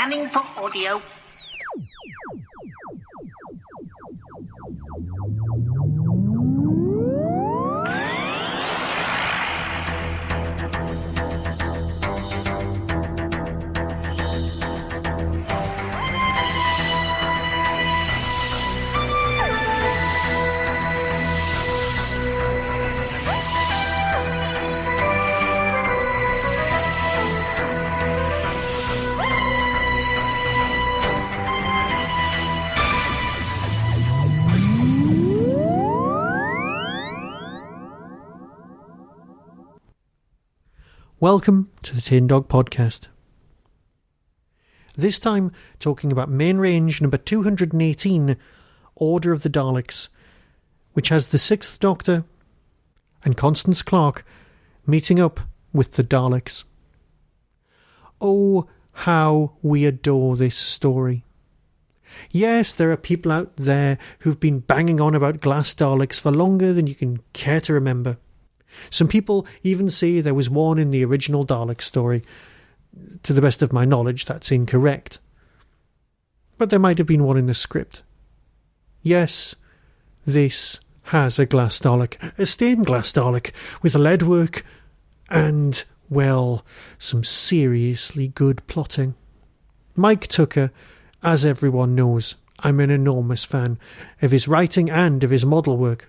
Scanning for audio. Welcome to the Tin Dog Podcast. This time talking about main range number 218, Order of the Daleks, which has the Sixth Doctor and Constance Clark meeting up with the Daleks. Oh, how we adore this story. Yes, there are people out there who've been banging on about glass Daleks for longer than you can care to remember. Some people even say there was one in the original Dalek story. To the best of my knowledge, that's incorrect. But there might have been one in the script. Yes, this has a glass Dalek, a stained glass Dalek, with leadwork and, well, some seriously good plotting. Mike Tucker, as everyone knows, I'm an enormous fan of his writing and of his model work.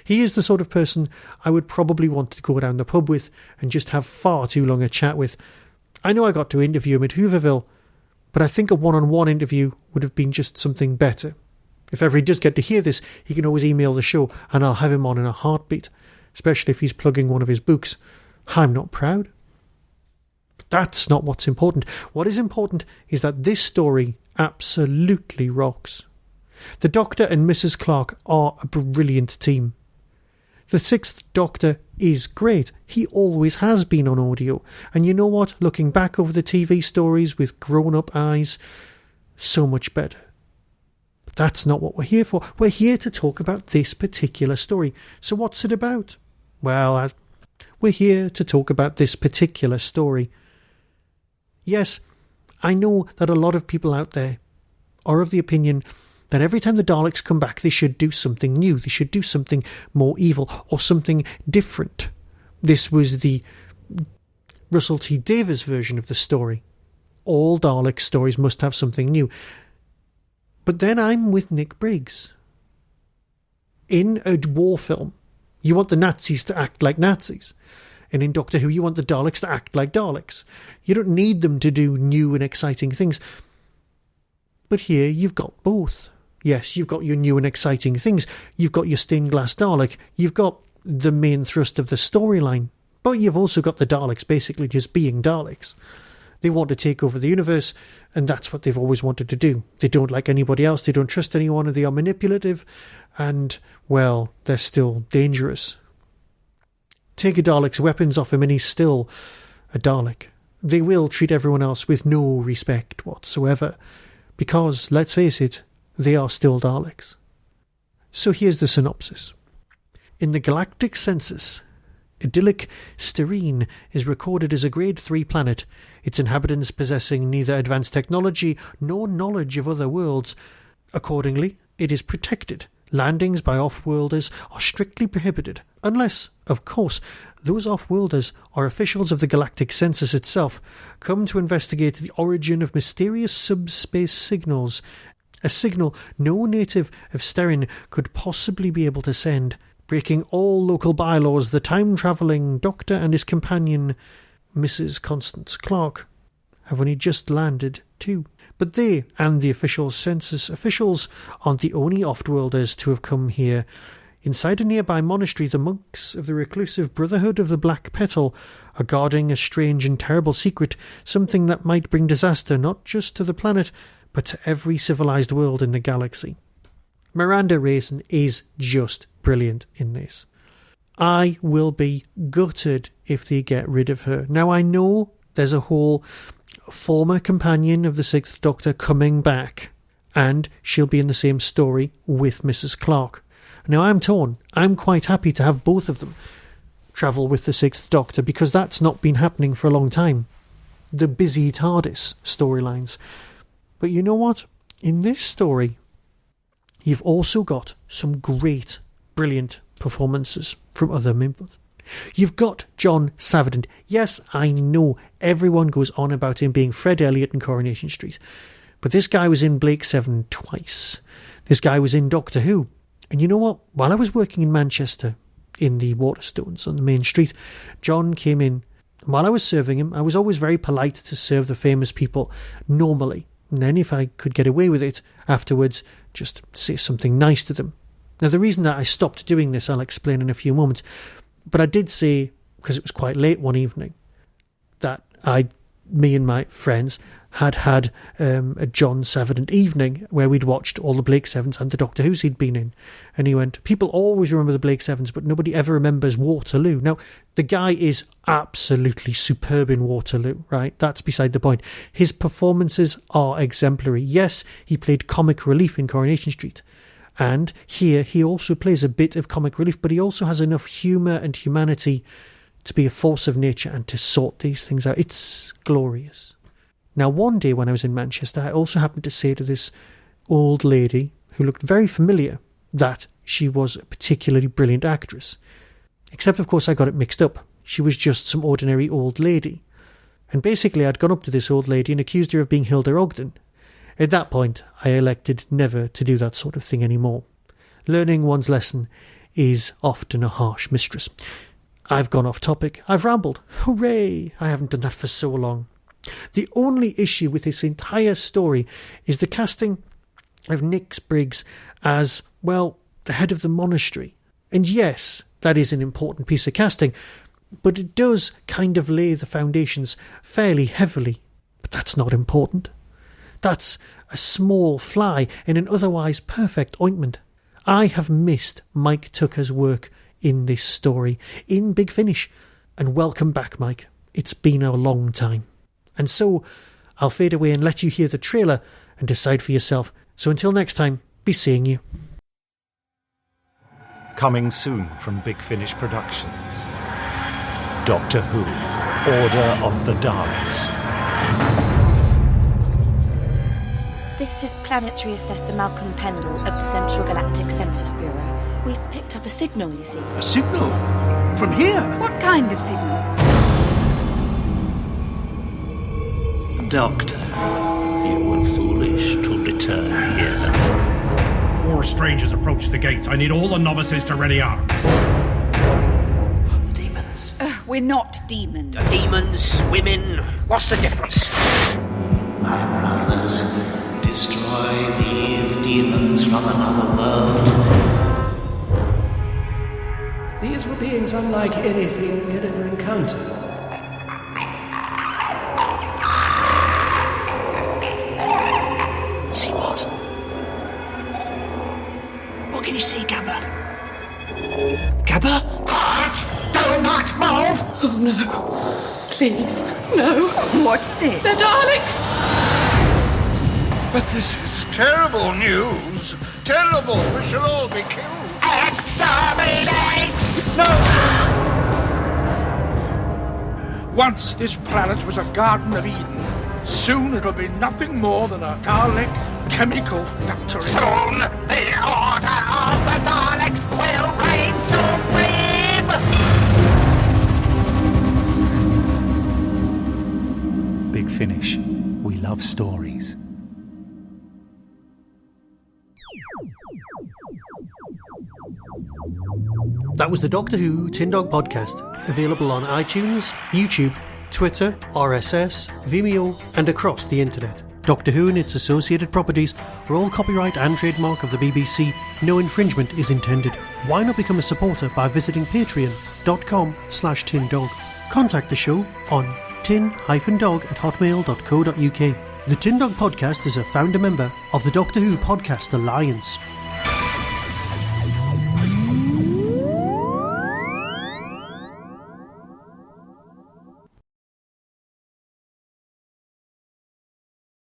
He is the sort of person I would probably want to go down the pub with and just have far too long a chat with. I know I got to interview him at Hooverville, but I think a one-on-one interview would have been just something better. If ever he does get to hear this, he can always email the show and I'll have him on in a heartbeat, especially if he's plugging one of his books. I'm not proud. But that's not what's important. What is important is that this story absolutely rocks. The Doctor and Mrs. Clark are a brilliant team. The Sixth Doctor is great. He always has been on audio. And you know what? Looking back over the TV stories with grown-up eyes, so much better. But that's not what we're here for. We're here to talk about this particular story. So what's it about? Well, we're here to talk about this particular story. Yes, I know that a lot of people out there are of the opinion that every time the Daleks come back, they should do something new. They should do something more evil or something different. This was the Russell T Davies version of the story. All Dalek stories must have something new. But then I'm with Nick Briggs. In a war film, you want the Nazis to act like Nazis. And in Doctor Who, you want the Daleks to act like Daleks. You don't need them to do new and exciting things. But here you've got both. Yes, you've got your new and exciting things. You've got your stained glass Dalek. You've got the main thrust of the storyline. But you've also got the Daleks basically just being Daleks. They want to take over the universe, and that's what they've always wanted to do. They don't like anybody else. They don't trust anyone, and they are manipulative. And, well, they're still dangerous. Take a Dalek's weapons off him and he's still a Dalek. They will treat everyone else with no respect whatsoever. Because, let's face it, they are still Daleks. So here's the synopsis. In the galactic census, idyllic Sterine is recorded as a Grade 3 planet, its inhabitants possessing neither advanced technology nor knowledge of other worlds. Accordingly, it is protected. Landings by off-worlders are strictly prohibited, unless, of course, those off-worlders are officials of the galactic census itself, come to investigate the origin of mysterious subspace signals, a signal no native of Sterine could possibly be able to send. Breaking all local bylaws, the time-travelling Doctor and his companion, Mrs. Constance Clark, have only just landed too. But they and the official census officials aren't the only off-worlders to have come here. Inside a nearby monastery, the monks of the reclusive Brotherhood of the Black Petal are guarding a strange and terrible secret, something that might bring disaster not just to the planet, but to every civilized world in the galaxy. Miranda Raisin is just brilliant in this. I will be gutted if they get rid of her. Now, I know there's a whole former companion of the Sixth Doctor coming back, and she'll be in the same story with Mrs. Clark. Now, I'm torn. I'm quite happy to have both of them travel with the Sixth Doctor, because that's not been happening for a long time. the busy TARDIS storylines. But you know what? In this story, you've also got some great, brilliant performances from other members. You've got John Savardin. Yes, I know everyone goes on about him being Fred Elliott in Coronation Street, but this guy was in Blake 7 twice. This guy was in Doctor Who. And you know what? While I was working in Manchester, in the Waterstones on the main street, John came in. While I was serving him, I was always very polite to serve the famous people normally. And then if I could get away with it afterwards, just say something nice to them. Now, the reason that I stopped doing this, I'll explain in a few moments. But I did say, because it was quite late one evening, that me and my friends had a John Savardin evening where we'd watched all the Blake Sevens and the Doctor Who's he'd been in. And he went, people always remember the Blake Sevens, but nobody ever remembers Waterloo. Now, the guy is absolutely superb in Waterloo, right? That's beside the point. His performances are exemplary. Yes, he played comic relief in Coronation Street. And here he also plays a bit of comic relief, but he also has enough humour and humanity to be a force of nature and to sort these things out. It's glorious. Now, one day when I was in Manchester, I also happened to say to this old lady, who looked very familiar, that she was a particularly brilliant actress. Except, of course, I got it mixed up. She was just some ordinary old lady. And basically, I'd gone up to this old lady and accused her of being Hilda Ogden. At that point, I elected never to do that sort of thing anymore. Learning one's lesson is often a harsh mistress. I've gone off topic. I've rambled. Hooray! I haven't done that for so long. The only issue with this entire story is the casting of Nick Briggs as, well, the head of the monastery. And yes, that is an important piece of casting, but it does kind of lay the foundations fairly heavily. But that's not important. That's a small fly in an otherwise perfect ointment. I have missed Mike Tucker's work in this story, in Big Finish. And welcome back, Mike. It's been a long time. And so, I'll fade away and let you hear the trailer and decide for yourself. So until next time, be seeing you. Coming soon from Big Finish Productions. Doctor Who, Order of the Daleks. This is Planetary Assessor Malcolm Pendle of the Central Galactic Census Bureau. We've picked up a signal, you see. A signal? From here? What kind of signal? Doctor, you were foolish to return here. 4 strangers approach the gates. I need all the novices to ready arms. Demons. We're not demons. Demons, women, what's the difference? My brothers, destroy these demons from another world. These were beings unlike anything we had ever encountered. See what? What can you see, Gabba? Gabba? Do not move! Oh no. Please, no. What is it? They're Daleks! But this is terrible news. Terrible. We shall all be killed. Exterminate! No! Once this planet was a Garden of Eden. Soon it'll be nothing more than a Dalek chemical factory. Soon the Order of the Daleks will reign supreme! Big Finish. We love stories. That was the Doctor Who Tin Dog Podcast, available on iTunes, YouTube, Twitter, RSS, Vimeo, and across the internet. Doctor Who and its associated properties are all copyright and trademark of the BBC. No infringement is intended. Why not become a supporter by visiting patreon.com/tindog. Contact the show on tin-dog@hotmail.co.uk. The Tin Dog Podcast is a founder member of the Doctor Who Podcast Alliance.